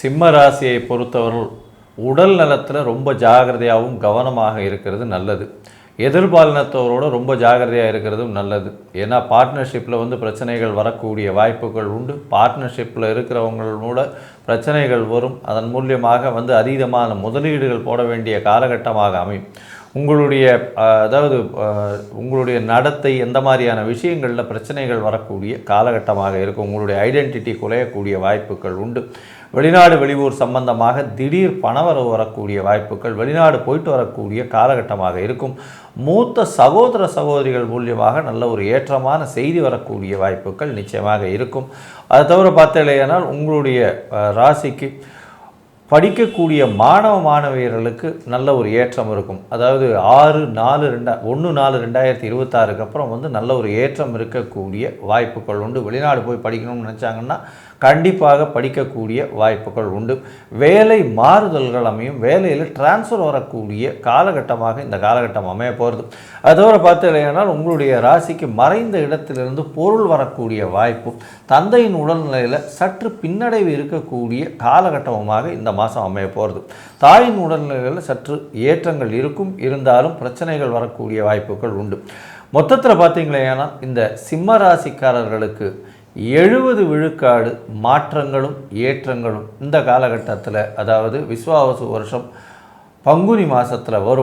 சிம்ம ராசியை பொறுத்தவர்கள் உடல் நலத்தில் ரொம்ப ஜாகிரதையாகவும் கவனமாக இருக்கிறது நல்லது. எதிர்பாலினத்தவரோட ரொம்ப ஜாகிரதையாக இருக்கிறதும் நல்லது. ஏன்னா பார்ட்னர்ஷிப்பில் பிரச்சனைகள் வரக்கூடிய வாய்ப்புகள் உண்டு. பார்ட்னர்ஷிப்பில் இருக்கிறவங்களோட பிரச்சனைகள் வரும். அதன் மூலியமாக அதீதமான முதலீடுகள் போட வேண்டிய காலகட்டமாக அமையும். உங்களுடைய நடத்தை எந்த மாதிரியான விஷயங்களில் பிரச்சனைகள் வரக்கூடிய காலகட்டமாக இருக்கும். உங்களுடைய ஐடென்டிட்டி குலையக்கூடிய வாய்ப்புகள் உண்டு. வெளிநாடு வெளியூர் சம்பந்தமாக திடீர் பணவரவு வரக்கூடிய வாய்ப்புகள், வெளிநாடு போயிட்டு வரக்கூடிய காலகட்டமாக இருக்கும். மூத்த சகோதர சகோதரிகள் மூலியமாக நல்ல ஒரு ஏற்றமான செய்தி வரக்கூடிய வாய்ப்புகள் நிச்சயமாக இருக்கும். அது தவிர பார்த்தீங்கன்னா உங்களுடைய ராசிக்கு படிக்கக்கூடிய மாணவ மாணவியர்களுக்கு நல்ல ஒரு ஏற்றம் இருக்கும். அதாவது 1/4/2026 அப்புறம் நல்ல ஒரு ஏற்றம் இருக்கக்கூடிய வாய்ப்புகள் உண்டு. வெளிநாடு போய் படிக்கணும்னு நினச்சாங்கன்னா கண்டிப்பாக படிக்கக்கூடிய வாய்ப்புகள் உண்டு. வேலை மாறுதல்கள் அமையும். வேலையில் டிரான்ஸ்ஃபர் வரக்கூடிய காலகட்டமாக இந்த காலகட்டம் அமைய போகிறது. அதோடு பார்த்தீங்கன்னா உங்களுடைய ராசிக்கு மறைந்த இடத்திலிருந்து பொருள் வரக்கூடிய வாய்ப்பும், தந்தையின் உடல்நிலையில் சற்று பின்னடைவு இருக்கக்கூடிய காலகட்டமாக இந்த மாதம் அமைய போகிறது. தாயின் உடல்நிலையில் சற்று ஏற்றங்கள் இருக்கும். இருந்தாலும் பிரச்சனைகள் வரக்கூடிய வாய்ப்புகள் உண்டு. மொத்தத்தில் பார்த்தீங்களேனா இந்த சிம்ம ராசிக்காரர்களுக்கு 70 விழுக்காடு மாற்றங்களும் ஏற்றங்களும் இந்த காலகட்டத்தில், அதாவது விஸ்வாவசு வருஷம் பங்குனி மாதத்தில் வரும்.